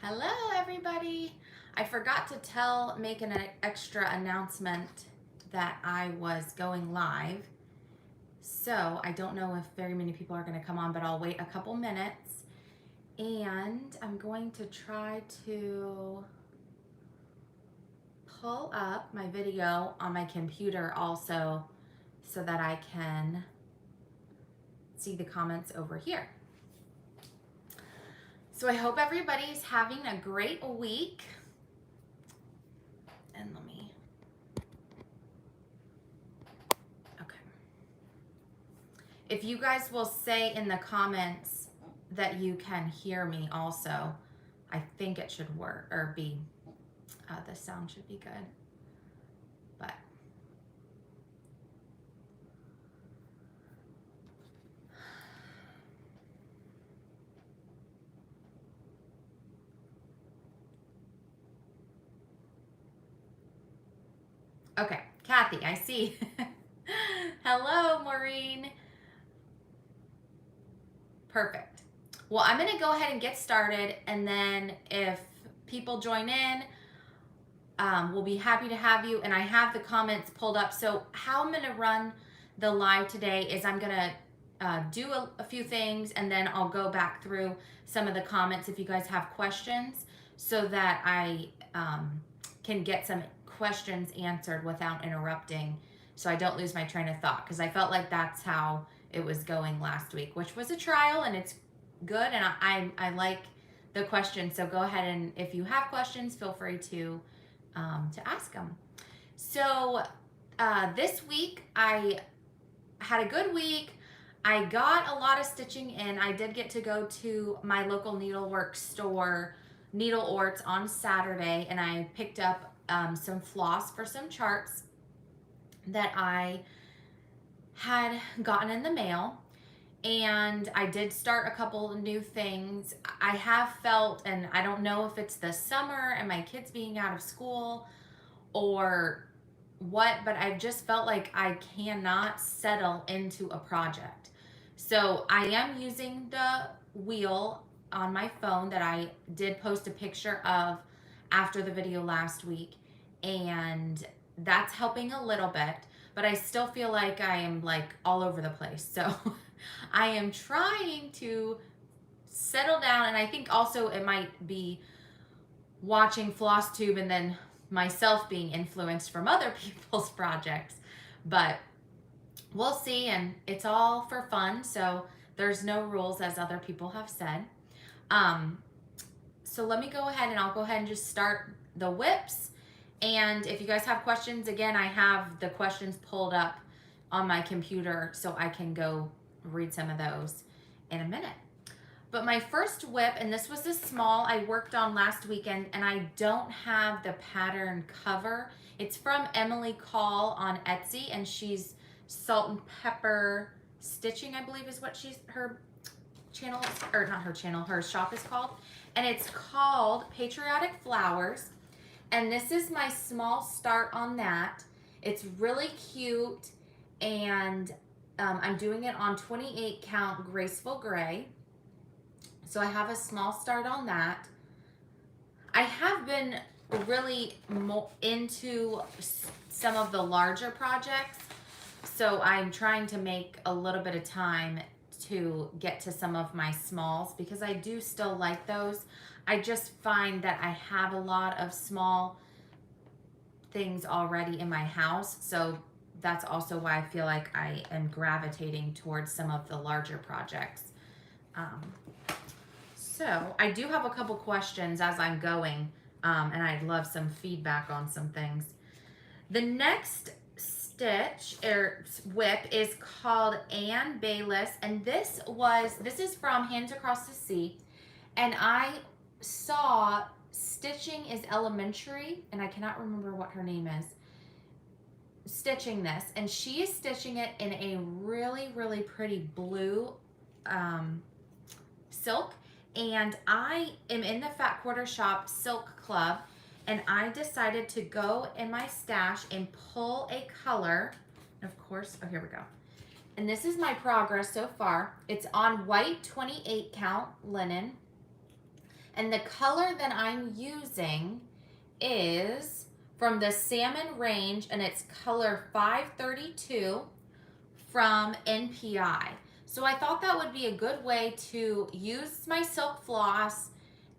Hello everybody. I forgot to make an extra announcement that I was going live. So I don't know if very many people are going to come on, but I'll wait a couple minutes. And I'm going to try to pull up my video on my computer also so that I can see the comments over here. So I hope everybody's having a great week. And okay. If you guys will say in the comments that you can hear me also, I think it should work or be, the sound should be good. But okay, Kathy, I see. Hello, Maureen. Perfect. Well, I'm gonna go ahead and get started, and then if people join in, we'll be happy to have you. And I have the comments pulled up. So how I'm gonna run the live today is I'm gonna do a few things, and then I'll go back through some of the comments if you guys have questions, so that I can get some questions answered without interrupting, so I don't lose my train of thought, because I felt like that's how it was going last week, which was a trial, and it's good, and I like the questions. So go ahead, and if you have questions, feel free to ask them. So this week I had a good week. I got a lot of stitching in. I did get to go to my local needlework store, Needle Orts, on Saturday, and I picked up some floss for some charts that I had gotten in the mail. And I did start a couple of new things. I have felt, and I don't know if it's the summer and my kids being out of school or what, but I've just felt like I cannot settle into a project. So I am using the wheel on my phone that I did post a picture of after the video last week, and that's helping a little bit, but I still feel like I am like all over the place. So I am trying to settle down, and I think also it might be watching Flosstube and then myself being influenced from other people's projects, but we'll see. And it's all for fun, so there's no rules, as other people have said. So let me go ahead, and I'll go ahead and just start the whips. And if you guys have questions, again, I have the questions pulled up on my computer, so I can go read some of those in a minute. But my first whip, and this was the small I worked on last weekend, and I don't have the pattern cover. It's from Emily Call on Etsy, and she's Salt and Pepper Stitching, I believe is what her channel is, or not her channel, her shop is called. And it's called Patriotic Flowers. And this is my small start on that. It's really cute, and I'm doing it on 28 count Graceful Gray. So I have a small start on that. I have been really into some of the larger projects, so I'm trying to make a little bit of time to get to some of my smalls, because I do still like those. I just find that I have a lot of small things already in my house, so that's also why I feel like I am gravitating towards some of the larger projects. So I do have a couple questions as I'm going, and I'd love some feedback on some things. The next stitch or whip is called Anne Bayliss, and this is from Hands Across the Sea, and I saw Stitching is Elementary, and I cannot remember what her name is, stitching this, and she is stitching it in a really, really pretty blue silk. And I am in the Fat Quarter Shop Silk Club, and I decided to go in my stash and pull a color. And of course, oh, here we go. And this is my progress so far. It's on white 28 count linen. And the color that I'm using is from the Salmon range, and it's color 532 from NPI. So I thought that would be a good way to use my silk floss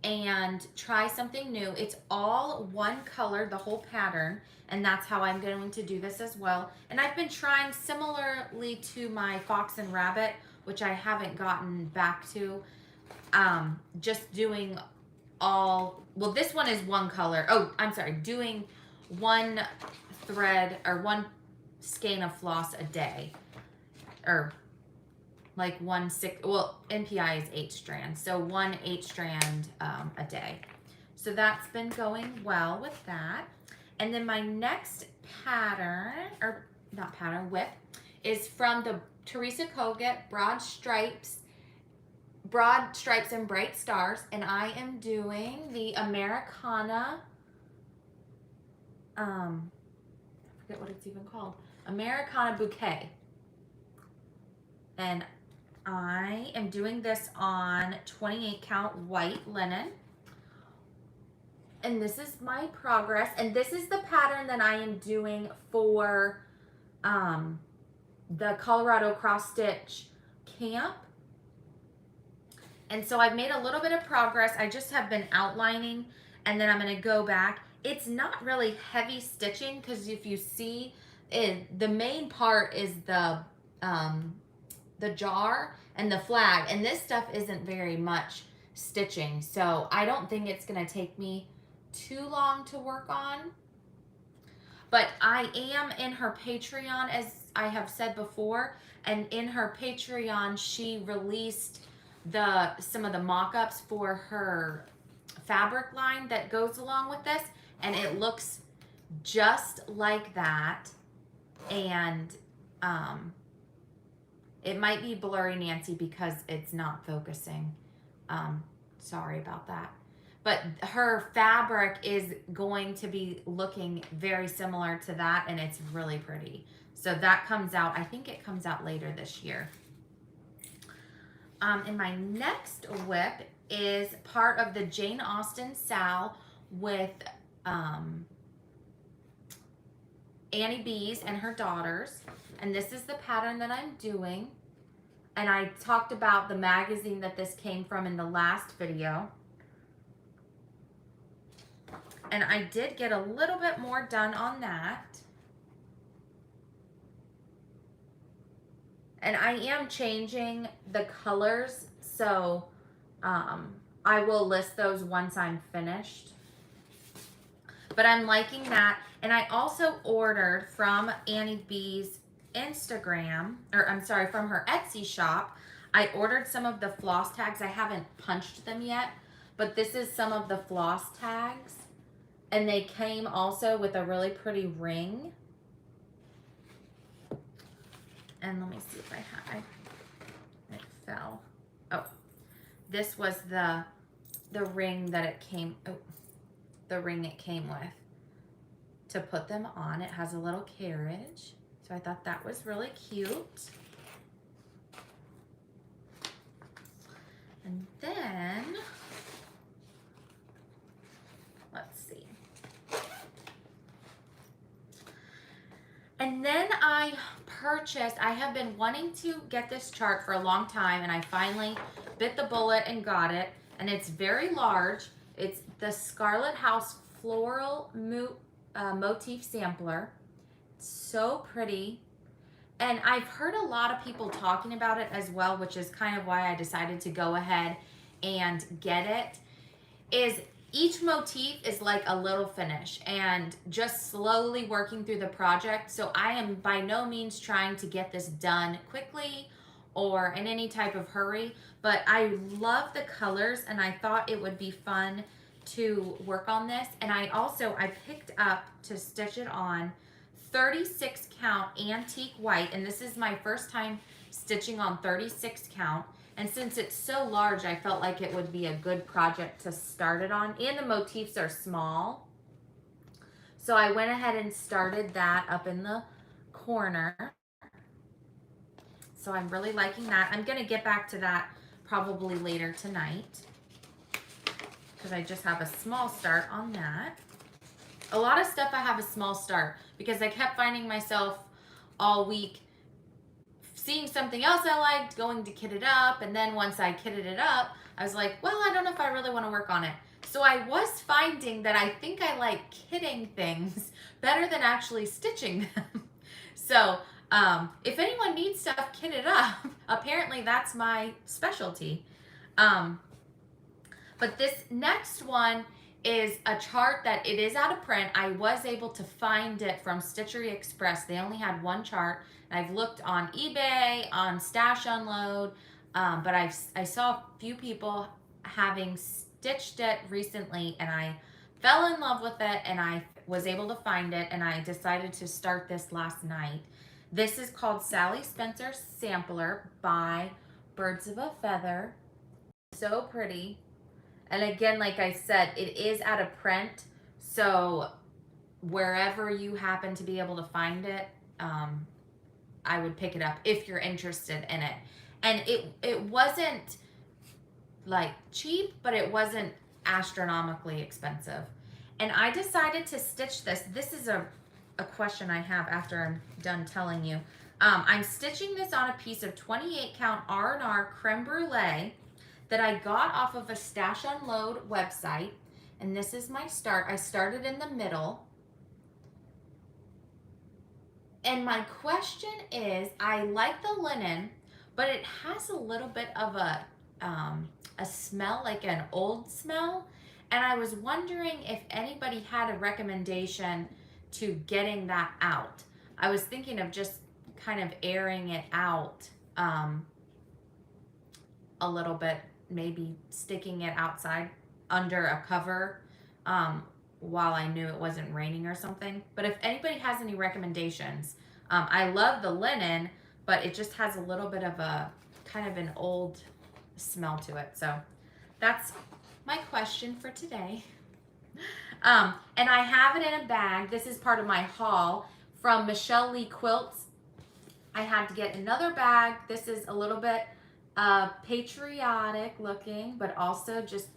and try something new. It's all one color, the whole pattern, and that's how I'm going to do this as well. And I've been trying similarly to my Fox and Rabbit, which I haven't gotten back to, just doing all, well, this one is one color. Oh, I'm sorry, doing one thread or one skein of floss a day, or like well, NPI is 8 strands, so 1 8-strand a day. So that's been going well with that. And then my next pattern, or not pattern, whip, is from the Teresa Kogut Broad Stripes and Bright Stars, and I am doing the Americana, I forget what it's even called, Americana Bouquet. And I am doing this on 28 count white linen. And this is my progress. And this is the pattern that I am doing for the Colorado cross stitch camp. And so I've made a little bit of progress. I just have been outlining, and then I'm going to go back. It's not really heavy stitching, because if you see it, the main part is the jar and the flag, and this stuff isn't very much stitching, so I don't think it's going to take me too long to work on. But I am in her Patreon, as I have said before, and in her Patreon she released some of the mock-ups for her fabric line that goes along with this, and it looks just like that. And it might be blurry, Nancy, because it's not focusing. Sorry about that. But her fabric is going to be looking very similar to that, and it's really pretty. So that comes out, I think it comes out later this year. And my next whip is part of the Jane Austen Sal with Annie Beez and her daughters. And this is the pattern that I'm doing. And I talked about the magazine that this came from in the last video. And I did get a little bit more done on that. And I am changing the colors, so I will list those once I'm finished. But I'm liking that. And I also ordered from Annie B's Instagram, or I'm sorry, from her Etsy shop, I ordered some of the floss tags. I haven't punched them yet, but this is some of the floss tags. And they came also with a really pretty ring. And let me see if I had, it fell. Oh, this was the ring that it came, oh, the ring it came with to put them on. It has a little carriage. So I thought that was really cute. And then, let's see. And then I purchased, I have been wanting to get this chart for a long time, and I finally bit the bullet and got it. And it's very large. It's the Scarlet House Floral Motif Sampler. It's so pretty. And I've heard a lot of people talking about it as well, which is kind of why I decided to go ahead and get it, is each motif is like a little finish and just slowly working through the project. So I am by no means trying to get this done quickly or in any type of hurry, but I love the colors and I thought it would be fun to work on this. And I picked up to stitch it on 36 count antique white, and this is my first time stitching on 36 count. And since it's so large, I felt like it would be a good project to start it on. And the motifs are small. So I went ahead and started that up in the corner. So I'm really liking that. I'm going to get back to that probably later tonight. because I just have a small start on that. A lot of stuff I have a small start because I kept finding myself all week seeing something else I liked, going to kit it up, and then once I kitted it up, I was like, well, I don't know if I really want to work on it. So I was finding that I think I like kitting things better than actually stitching them. So if anyone needs stuff kitted up, apparently that's my specialty. But this next one is a chart that it is out of print. I was able to find it from Stitchery Express. They only had one chart. I've looked on eBay, on Stash Unload, but I saw a few people having stitched it recently, and I fell in love with it, and I was able to find it, and I decided to start this last night. This is called Sally Spencer Sampler by Birds of a Feather. So pretty. And again, like I said, it is out of print, so wherever you happen to be able to find it, I would pick it up if you're interested in it. And it wasn't like cheap, but it wasn't astronomically expensive. And I decided to stitch this. This is a question I have after I'm done telling you. I'm stitching this on a piece of 28 count R&R creme brulee that I got off of a Stash Unload website. And this is my start. I started in the middle. And my question is, I like the linen, but it has a little bit of a smell, like an old smell. And I was wondering if anybody had a recommendation to getting that out. I was thinking of just kind of airing it out a little bit, maybe sticking it outside under a cover while I knew it wasn't raining or something. But if anybody has any recommendations, I love the linen, but it just has a little bit of a kind of an old smell to it. So that's my question for today. And I have it in a bag. This is part of my haul from Michelle Lee Quilts. I had to get another bag. This is a little bit patriotic looking, but also just,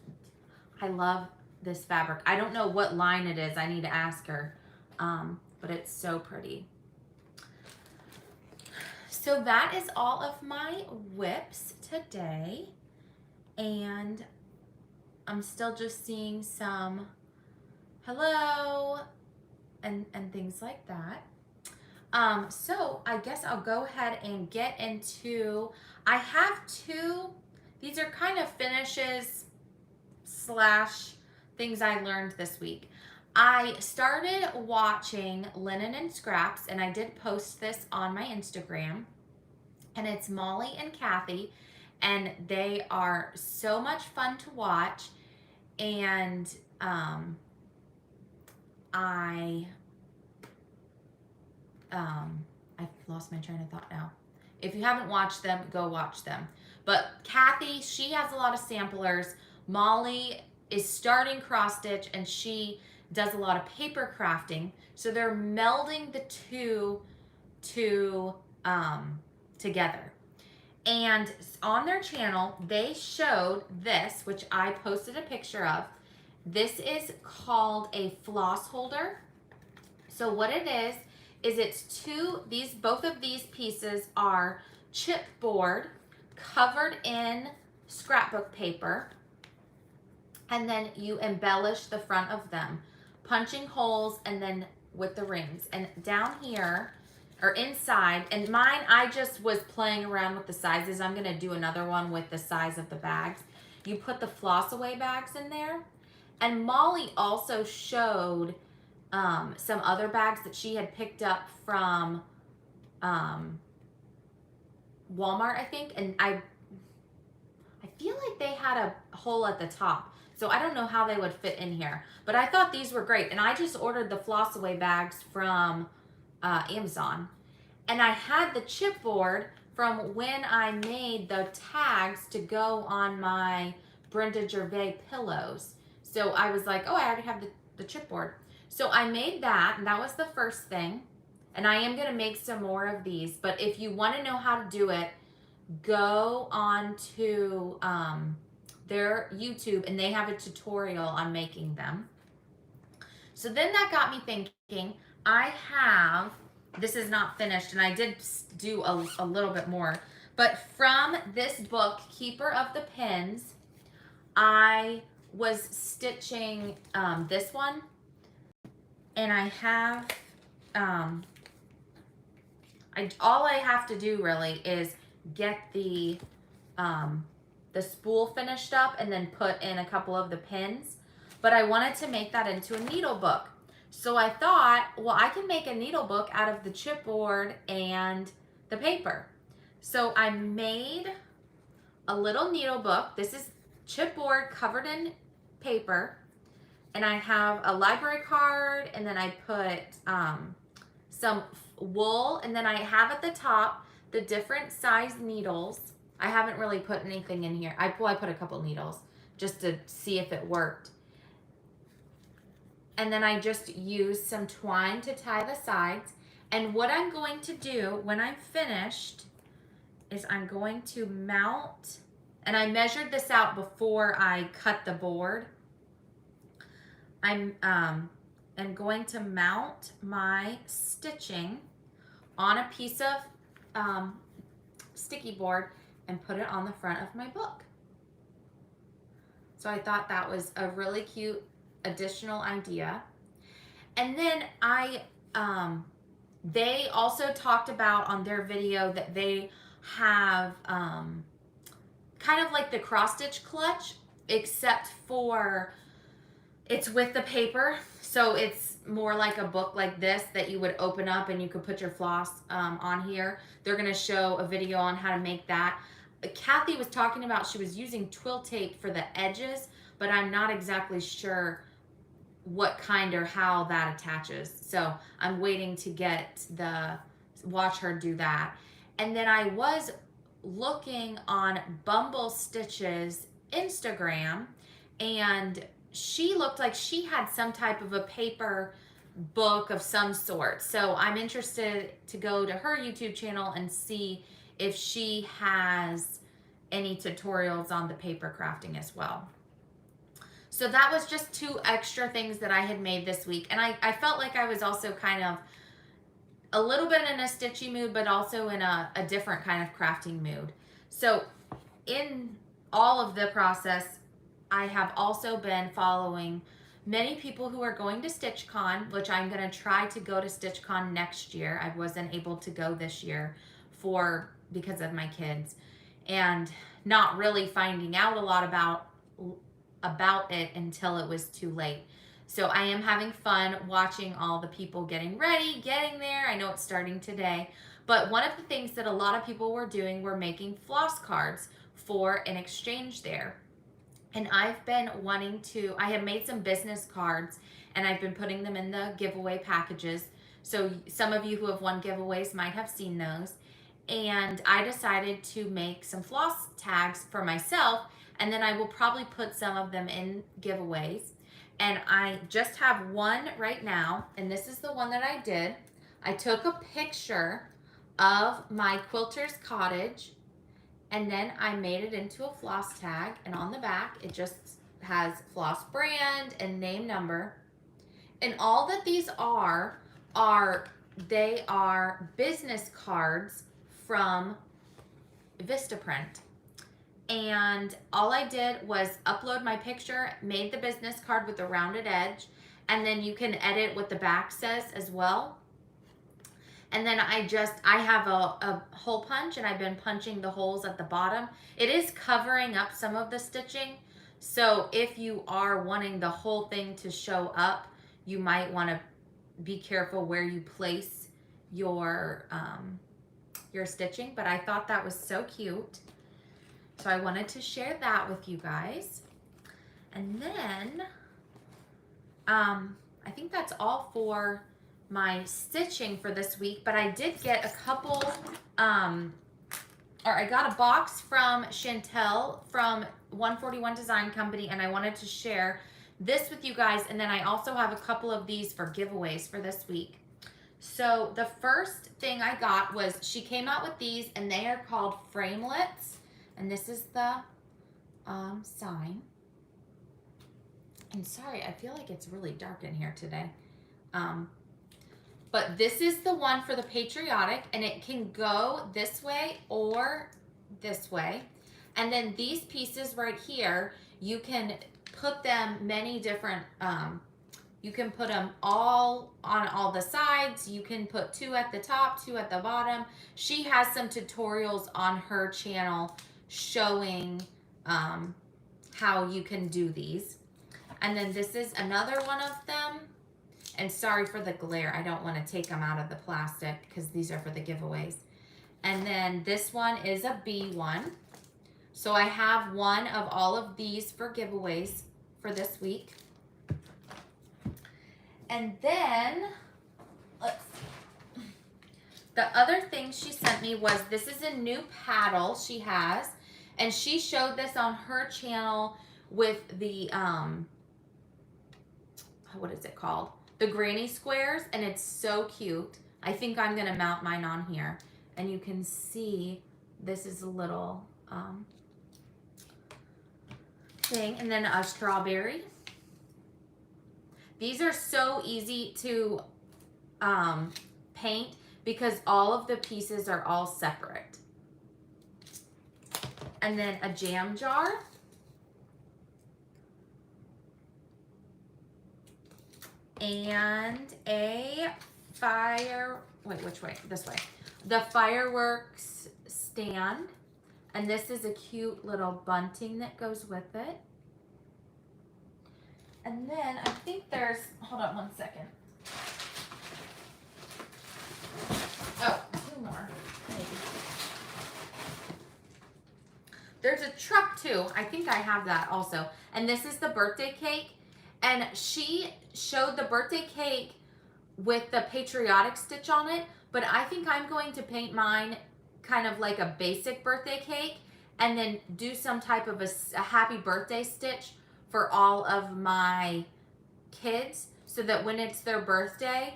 I love this fabric. I don't know what line it is. I need to ask her, but it's so pretty. So that is all of my whips today, and I'm still just seeing some hello and things like that. So I guess I'll go ahead and get into, I have two, these are kind of finishes slash things I learned this week. I started watching Linen and Scraps, and I did post this on my Instagram, and it's Molly and Kathy, and they are so much fun to watch. And I've lost my train of thought now. If you haven't watched them, go watch them. But Kathy, she has a lot of samplers. Molly is starting cross stitch, and she does a lot of paper crafting. So they're melding the two together. And on their channel, they showed this, which I posted a picture of. This is called a floss holder. So what it is it's both of these pieces are chipboard covered in scrapbook paper, and then you embellish the front of them, punching holes and then with the rings. And down here, or inside, and mine, I just was playing around with the sizes. I'm gonna do another one with the size of the bags. You put the floss away bags in there. And Molly also showed some other bags that she had picked up from Walmart, I think, and I feel like they had a hole at the top, so I don't know how they would fit in here, but I thought these were great. And I just ordered the floss away bags from Amazon, and I had the chipboard from when I made the tags to go on my Brenda Gervais pillows. So I was like, oh, I already have the chipboard. So I made that, and that was the first thing. And I am gonna make some more of these, but if you wanna know how to do it, go on to their YouTube, and they have a tutorial on making them. So then that got me thinking, this is not finished, and I did do a little bit more, but from this book, Keeper of the Pins, I was stitching this one, and I have, all I have to do really is get the spool finished up and then put in a couple of the pins, but I wanted to make that into a needle book. So I thought, well, I can make a needle book out of the chipboard and the paper. So I made a little needle book. This is chipboard covered in paper, and I have a library card, and then I put some wool, and then I have at the top the different size needles. I haven't really put anything in here. I put a couple needles just to see if it worked. And then I just used some twine to tie the sides. And what I'm going to do when I'm finished is I'm going to mount, and I measured this out before I cut the board. I'm going to mount my stitching on a piece of sticky board and put it on the front of my book. So I thought that was a really cute additional idea. And then they also talked about on their video that they have kind of like the cross stitch clutch, except for it's with the paper. So it's more like a book like this that you would open up and you could put your floss on here. They're gonna show a video on how to make that. Kathy was talking about she was using twill tape for the edges, but I'm not exactly sure what kind or how that attaches. So I'm waiting to watch her do that. And then I was looking on Bumble Stitch's Instagram, and she looked like she had some type of a paper book of some sort. So I'm interested to go to her YouTube channel and see if she has any tutorials on the paper crafting as well. So that was just 2 extra things that I had made this week. And I felt like I was also kind of a little bit in a stitchy mood, but also in a different kind of crafting mood. So in all of the process, I have also been following many people who are going to StitchCon, which I'm going to try to go to StitchCon next year. I wasn't able to go this year because of my kids, and not really finding out a lot about it until it was too late. So I am having fun watching all the people getting ready, getting there. I know it's starting today, but one of the things that a lot of people were doing were making floss cards for an exchange there. And I've been I have made some business cards, and I've been putting them in the giveaway packages. So some of you who have won giveaways might have seen those. And I decided to make some floss tags for myself, and then I will probably put some of them in giveaways. And I just have one right now, and this is the one that I did. I took a picture of my quilter's cottage, and then I made it into a floss tag, and on the back it just has floss brand and name number. And all that these are business cards from Vistaprint. And all I did was upload my picture, made the business card with the rounded edge, and then you can edit what the back says as well. And then I have a hole punch, and I've been punching the holes at the bottom. It is covering up some of the stitching, so if you are wanting the whole thing to show up, you might want to be careful where you place your stitching. But I thought that was so cute, so I wanted to share that with you guys. And then I think that's all for my stitching for this week, but I did get a couple, I got a box from Chantel from 141 Design Company, and I wanted to share this with you guys. And then I also have a couple of these for giveaways for this week. So the first thing I got was, she came out with these, and they are called Framelits, and this is the sign. And sorry, I feel like it's really dark in here today. But this is the one for the Patriotic, and it can go this way or this way. And then these pieces right here, you can put them many different, you can put them all on all the sides. You can put 2 at the top, 2 at the bottom. She has some tutorials on her channel showing how you can do these. And then this is another one of them. And sorry for the glare. I don't want to take them out of the plastic because these are for the giveaways. And then this one is a B one. So I have one of all of these for giveaways for this week. And then, let's see. The other thing she sent me was, this is a new paddle she has. And she showed this on her channel with the, what is it called? The granny squares, and it's so cute. I think I'm gonna mount mine on here. And you can see this is a little thing, and then a strawberry. These are so easy to paint because all of the pieces are all separate. And then a jam jar. And a which way? This way. The fireworks stand. And this is a cute little bunting that goes with it. And then I think there's, hold on one second. Oh, 2 more, maybe. There's a truck too. I think I have that also. And this is the birthday cake. And she showed the birthday cake with the patriotic stitch on it, but I think I'm going to paint mine kind of like a basic birthday cake and then do some type of a happy birthday stitch for all of my kids so that when it's their birthday,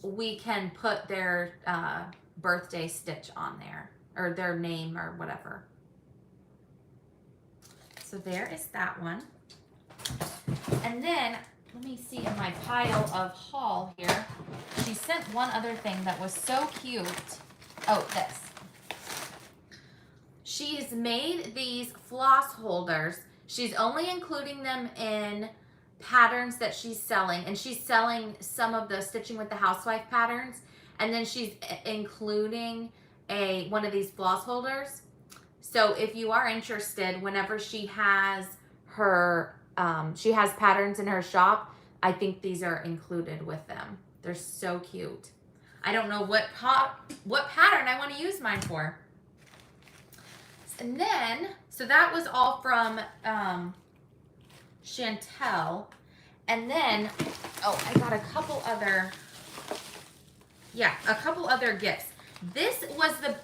we can put their birthday stitch on there or their name or whatever. So there is that one. And then, let me see in my pile of haul here. She sent one other thing that was so cute. Oh, this. She's made these floss holders. She's only including them in patterns that she's selling. And she's selling some of the Stitching with the Housewife patterns. And then she's including one of these floss holders. So if you are interested, whenever she has her she has patterns in her shop, I think these are included with them. They're so cute. I don't know what pattern I want to use mine for. And then, so that was all from Chantel. And then, oh, I got a couple other gifts. This was the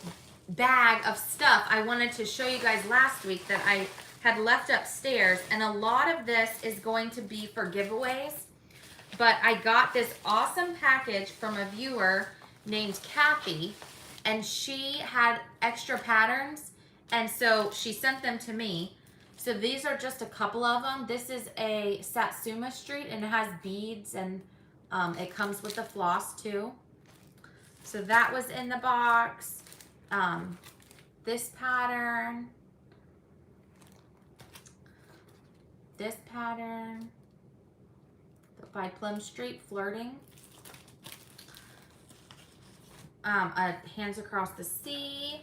bag of stuff I wanted to show you guys last week that I had left upstairs, and a lot of this is going to be for giveaways. But I got this awesome package from a viewer named Kathy, and she had extra patterns, and so she sent them to me. So these are just a couple of them. This is a Satsuma Street, and it has beads, and it comes with the floss too. So that was in the box. This pattern. This pattern by Plum Street, Flirting. Hands Across the Sea.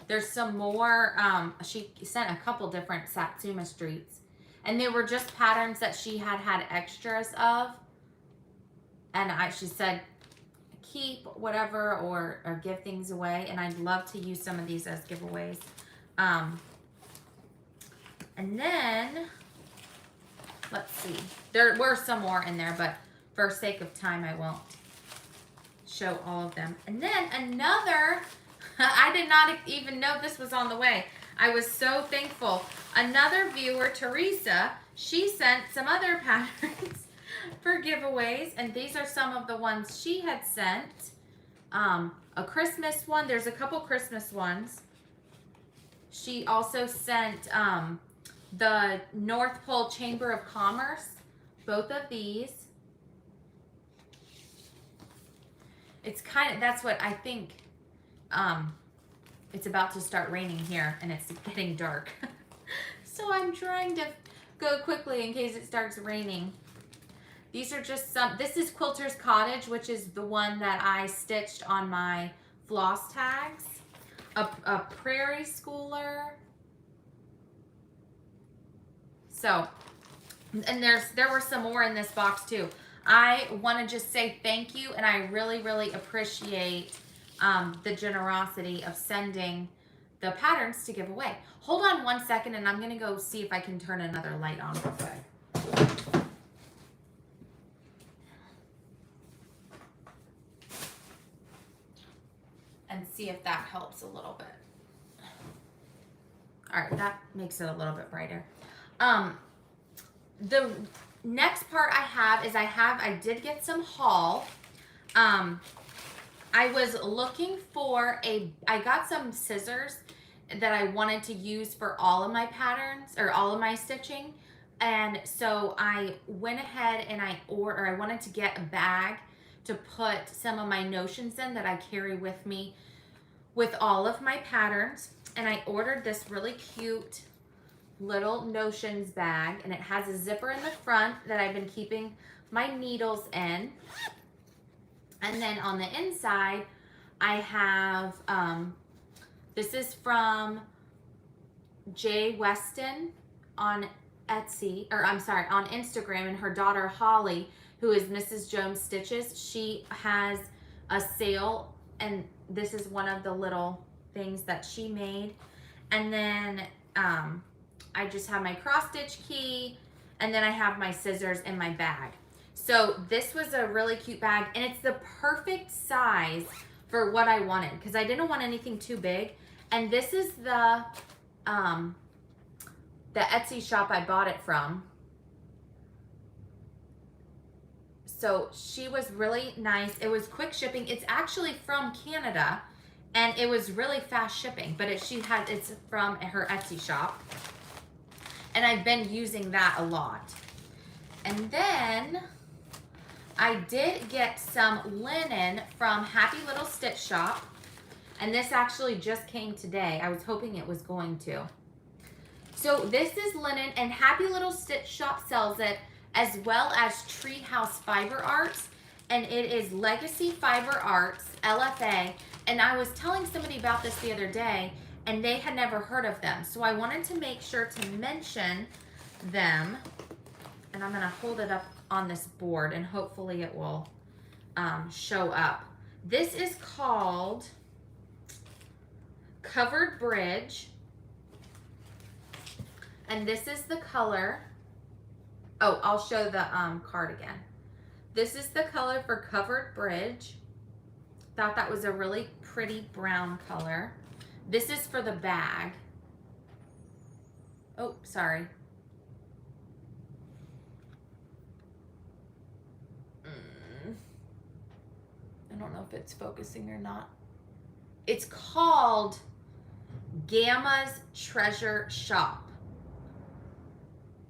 There's some more. She sent a couple different Satsuma Streets. And they were just patterns that she had extras of. And she said, keep whatever or give things away. And I'd love to use some of these as giveaways. And then, let's see. There were some more in there, but for sake of time, I won't show all of them. And then another, I did not even know this was on the way. I was so thankful. Another viewer, Teresa, she sent some other patterns for giveaways. And these are some of the ones she had sent. A Christmas one. There's a couple Christmas ones. She also sent the North Pole Chamber of Commerce, both of these. It's kind of, that's what I think, it's about to start raining here and it's getting dark. So I'm trying to go quickly in case it starts raining. These are just some, this is Quilter's Cottage, which is the one that I stitched on my floss tags. A Prairie Schooler. So, and there were some more in this box too. I want to just say thank you, and I really, really appreciate the generosity of sending the patterns to give away. Hold on 1 second, and I'm going to go see if I can turn another light on real quick. And see if that helps a little bit. All right, that makes it a little bit brighter. The next part I have is I did get some haul. I was looking for I got some scissors that I wanted to use for all of my patterns or all of my stitching. And so I went ahead and I wanted to get a bag to put some of my notions in that I carry with me with all of my patterns. And I ordered this really cute little notions bag, and it has a zipper in the front that I've been keeping my needles in. And then on the inside, I have, this is from Jay Weston on Etsy, or I'm sorry, on Instagram, and her daughter Holly, who is Mrs. Jones Stitches, she has a sale, and this is one of the little things that she made. And then I just have my cross stitch key, and then I have my scissors in my bag. So this was a really cute bag, and it's the perfect size for what I wanted because I didn't want anything too big. And this is the Etsy shop I bought it from. So she was really nice. It was quick shipping. It's actually from Canada, and it was really fast shipping, but it's from her Etsy shop. And I've been using that a lot. And then I did get some linen from Happy Little Stitch Shop. And this actually just came today. I was hoping it was going to. So this is linen, and Happy Little Stitch Shop sells it, as well as Treehouse Fiber Arts. And it is Legacy Fiber Arts, LFA. And I was telling somebody about this the other day, and they had never heard of them. So I wanted to make sure to mention them. And I'm gonna hold it up on this board, and hopefully it will show up. This is called Covered Bridge. And this is the color. Oh, I'll show the card again. This is the color for Covered Bridge. Thought that was a really pretty brown color. This is for the bag. Oh, sorry. I don't know if it's focusing or not. It's called Gamma's Treasure Shop.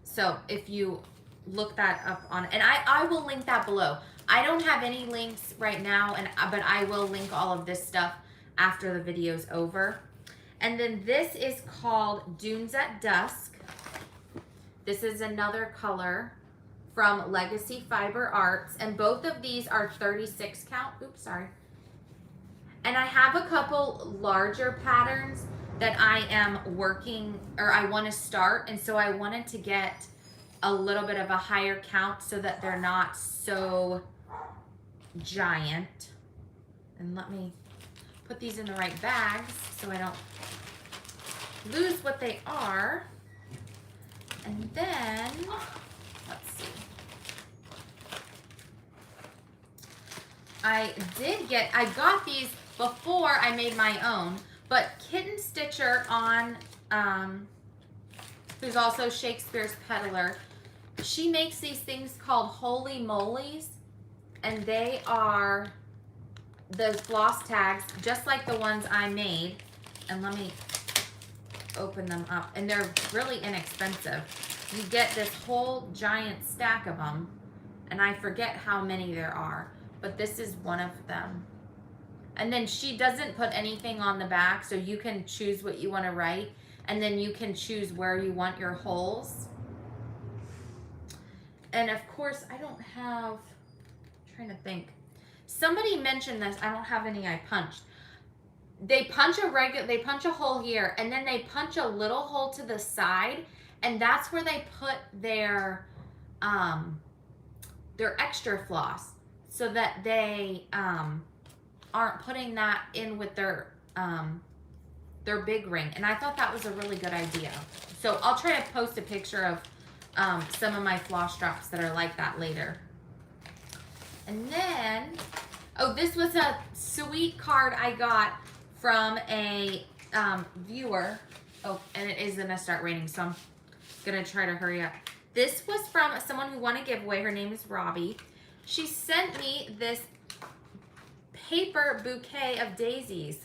So if you look that up on, and I will link that below. I don't have any links right now, but I will link all of this stuff after the video's over. And then this is called Dunes at Dusk. This is another color from Legacy Fiber Arts, and both of these are 36 count. Oops, sorry. And I have a couple larger patterns that I am working, or I want to start, and so I wanted to get a little bit of a higher count so that they're not so giant. And let me put these in the right bags so I don't lose what they are. And then, let's see. I got these before I made my own, but Kitten Stitcher on, who's also Shakespeare's Peddler, she makes these things called Holy Molies, and they are the floss tags, just like the ones I made. And let me open them up. And they're really inexpensive. You get this whole giant stack of them. And I forget how many there are. But this is one of them. And then she doesn't put anything on the back. So you can choose what you want to write. And then you can choose where you want your holes. And of course, I don't have, I'm trying to think. Somebody mentioned this. I don't have any I punched. They punch a hole here, and then they punch a little hole to the side, and that's where they put their extra floss, so that they aren't putting that in with their big ring. And I thought that was a really good idea. So I'll try to post a picture of some of my floss drops that are like that later. And then, oh, this was a sweet card I got from a viewer. Oh, and it is gonna start raining, so I'm gonna try to hurry up. This was from someone who won a giveaway. Her name is Robbie. She sent me this paper bouquet of daisies.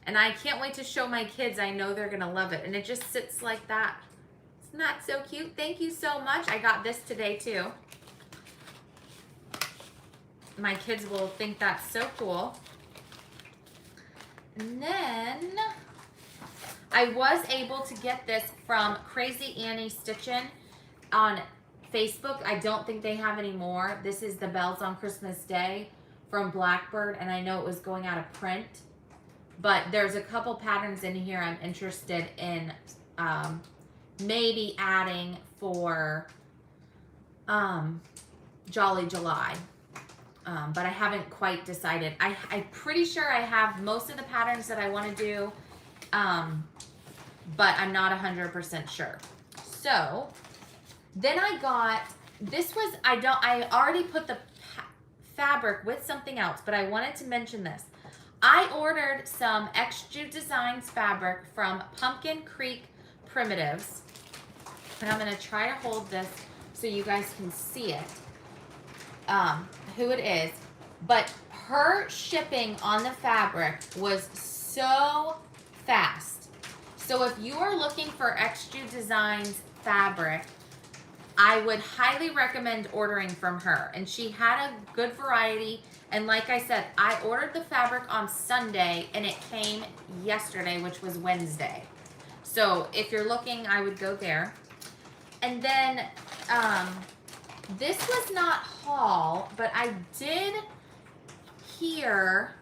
And I can't wait to show my kids. I know they're gonna love it. And it just sits like that. Isn't that so cute? Thank you so much. I got this today too. My kids will think that's so cool. And then I was able to get this from Crazy Annie Stitchin' on Facebook. I don't think they have any more. This is the Bells on Christmas Day from Blackbird, and I know it was going out of print. But there's a couple patterns in here I'm interested in maybe adding for Jolly July. But I haven't quite decided. I'm pretty sure I have most of the patterns that I want to do, but I'm not 100% sure. So then I got, this was, I already put the fabric with something else, but I wanted to mention this. I ordered some Extrude Designs fabric from Pumpkin Creek Primitives, and I'm going to try to hold this so you guys can see it, who it is. But her shipping on the fabric was so fast. So if you are looking for Extrude Designs fabric, I would highly recommend ordering from her. And she had a good variety. And like I said, I ordered the fabric on Sunday and it came yesterday, which was Wednesday. So if you're looking, I would go there. And then this was not haul, but I did hear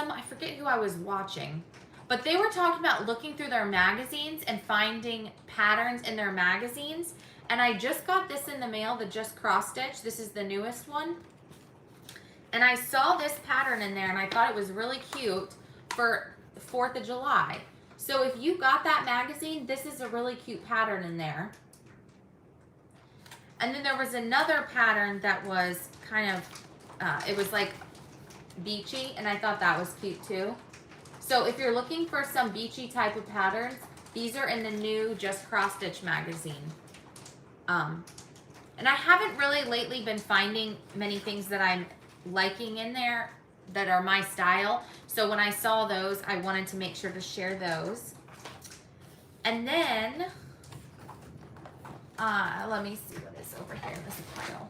I forget who I was watching, but they were talking about looking through their magazines and finding patterns in their magazines. And I just got this in the mail, the Just Cross Stitch. This is the newest one. And I saw this pattern in there and I thought it was really cute for 4th of July. So if you got that magazine, this is a really cute pattern in there. And then there was another pattern that was kind of, it was like beachy, and I thought that was cute too. So if you're looking for some beachy type of patterns, these are in the new Just Cross Stitch magazine. And I haven't really lately been finding many things that I'm liking in there that are my style. So when I saw those, I wanted to make sure to share those. And then, let me see what is over here in this pile.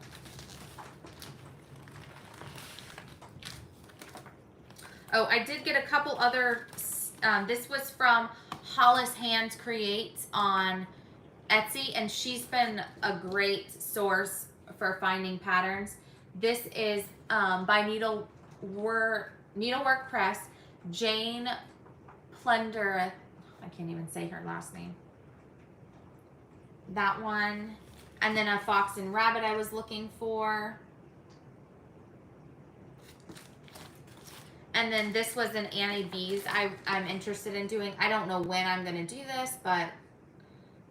Oh, I did get a couple other, this was from Hollis Hand Creates on Etsy, and she's been a great source for finding patterns. This is by Needlework Press, Jane Plunder. I can't even say her last name. That one, and then a Fox and Rabbit I was looking for. And then this was an Annie Beez I'm interested in doing. I don't know when I'm going to do this, but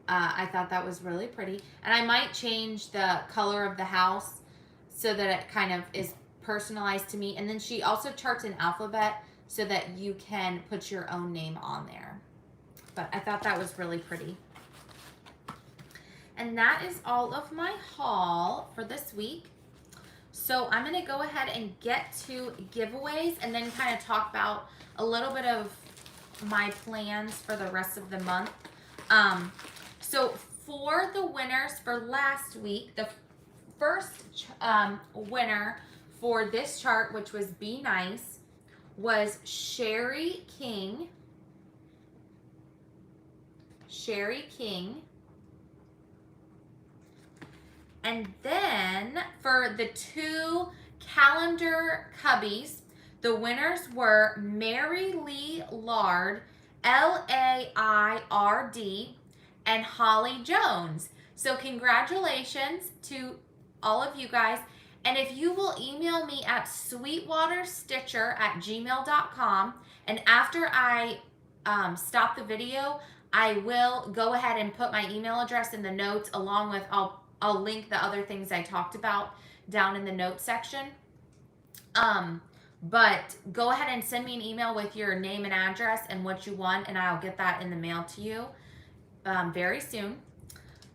I thought that was really pretty. And I might change the color of the house so that it kind of is personalized to me. And then she also charts an alphabet so that you can put your own name on there. But I thought that was really pretty. And that is all of my haul for this week. So I'm going to go ahead and get to giveaways and then kind of talk about a little bit of my plans for the rest of the month. So for the winners for last week, the first winner for this chart, which was Be Nice, was Sherry King. Sherry King. And then for the 2 calendar cubbies, the winners were Mary Lee Lard, Laird, and Holly Jones. So congratulations to all of you guys. And if you will email me at sweetwaterstitcher@gmail.com, and after I stop the video, I will go ahead and put my email address in the notes, along with I'll link the other things I talked about down in the notes section. But go ahead and send me an email with your name and address and what you want, and I'll get that in the mail to you very soon.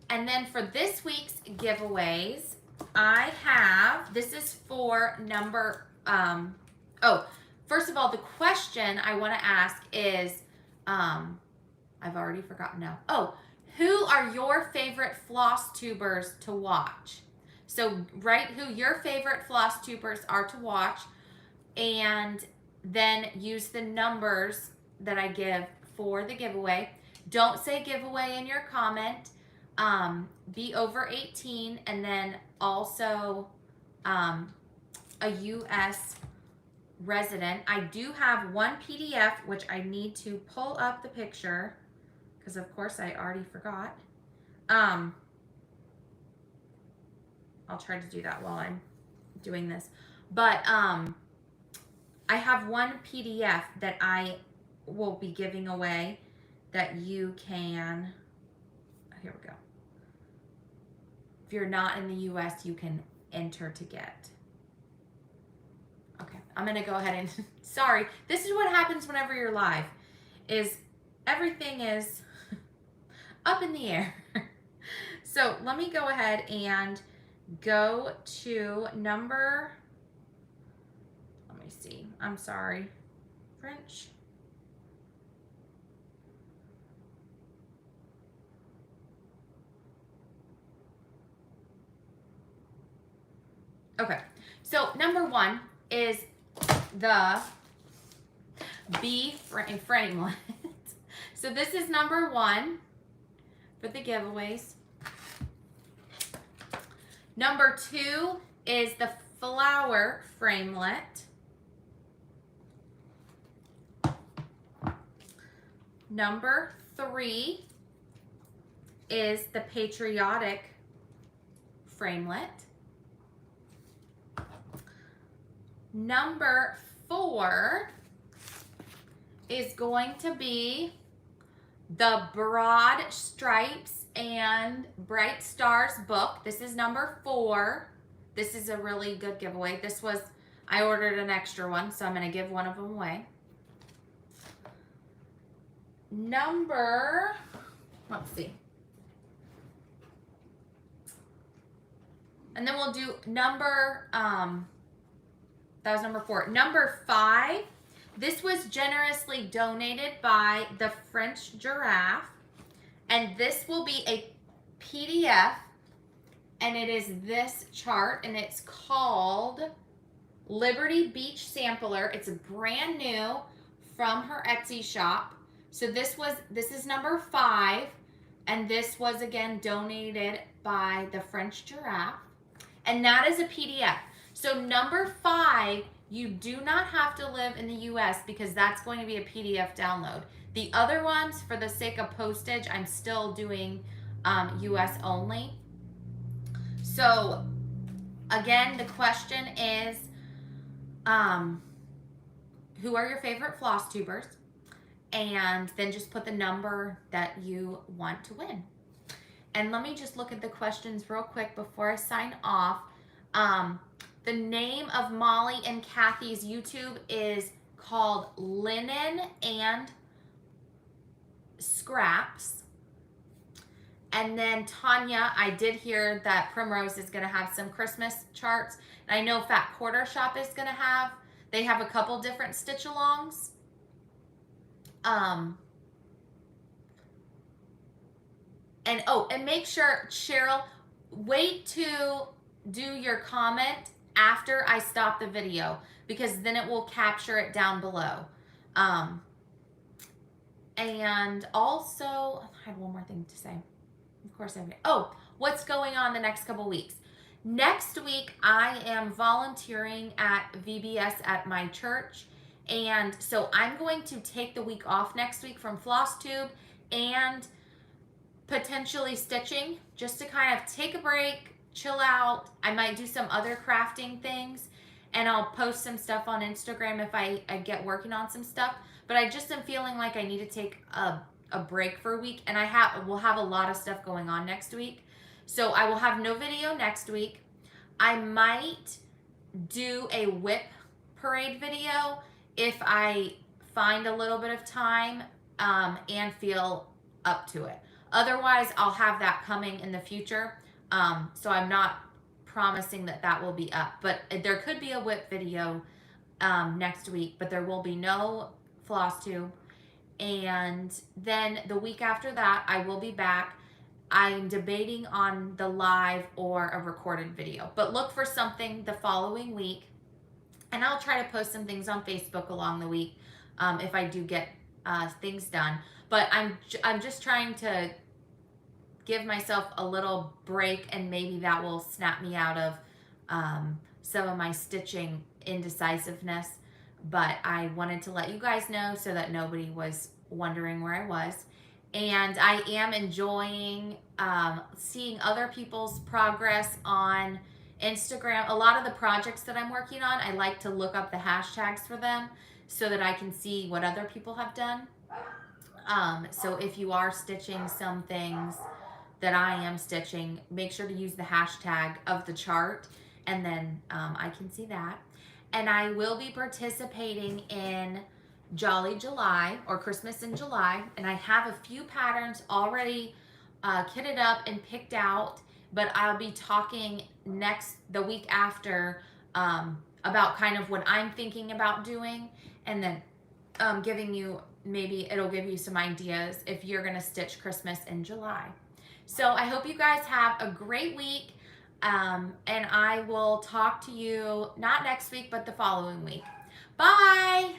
And then for this week's giveaways, I have, this is for number, first of all, the question I want to ask is, I've already forgotten now. Oh, who are your favorite floss tubers to watch? So write who your favorite floss tubers are to watch, and then use the numbers that I give for the giveaway. Don't say giveaway in your comment. Be over 18, and then also a U.S. resident. I do have one PDF, which I need to pull up the picture, because of course I already forgot. I'll try to do that while I'm doing this. But I have one PDF that I will be giving away that you can, here we go. If you're not in the US, you can enter to get. Okay, I'm gonna go ahead and, sorry, this is what happens whenever you're live, is everything is up in the air. So let me go ahead and go to number, let me see, I'm sorry, French. Okay, so number 1 is the Beez Framelit. So this is number 1 for the giveaways. Number 2 is the Flower Framelit. Number 3 is the Patriotic Framelit. Number 4 is going to be the Broad Stripes and Bright Stars book. This is number 4. This is a really good giveaway. This was, I ordered an extra one, so I'm going to give one of them away. Number, let's see. And then we'll do number, that was number 4. Number 5, this was generously donated by the French Giraffe. And this will be a PDF. And it is this chart. And it's called Liberty Beach Sampler. It's brand new from her Etsy shop. So this is number 5. And this was again donated by the French Giraffe. And that is a PDF. So number 5, you do not have to live in the US because that's going to be a PDF download. The other ones, for the sake of postage, I'm still doing US only. So again, the question is, who are your favorite floss tubers? And then just put the number that you want to win. And let me just look at the questions real quick before I sign off. The name of Molly and Kathy's YouTube is called Linen and Scraps. And then Tanya, I did hear that Primrose is going to have some Christmas charts. And I know Fat Quarter Shop is going to have, they have a couple different stitch alongs. Um, and make sure, Cheryl, wait to do your comment after I stop the video, because then it will capture it down below. And also, I had one more thing to say. Of course, what's going on the next couple weeks? Next week, I am volunteering at VBS at my church. And so I'm going to take the week off next week from Flosstube and potentially stitching, just to kind of take a break, chill out. I might do some other crafting things, and I'll post some stuff on Instagram if I get working on some stuff. But I just am feeling like I need to take a break for a week, and we'll have a lot of stuff going on next week. So I will have no video next week. I might do a whip parade video if I find a little bit of time and feel up to it. Otherwise, I'll have that coming in the future. So I'm not promising that that will be up, but there could be a whip video next week, but there will be no Flosstube. And then the week after that, I will be back. I'm debating on the live or a recorded video, but look for something the following week. And I'll try to post some things on Facebook along the week if I do get things done. But I'm just trying to give myself a little break, and maybe that will snap me out of some of my stitching indecisiveness. But I wanted to let you guys know so that nobody was wondering where I was. And I am enjoying seeing other people's progress on Instagram. A lot of the projects that I'm working on, I like to look up the hashtags for them so that I can see what other people have done. So if you are stitching some things that I am stitching, make sure to use the hashtag of the chart, and then I can see that. And I will be participating in Jolly July, or Christmas in July, and I have a few patterns already kitted up and picked out, but I'll be talking the week after about kind of what I'm thinking about doing, and then giving you, maybe it'll give you some ideas if you're gonna stitch Christmas in July. So I hope you guys have a great week, and I will talk to you not next week, but the following week. Bye!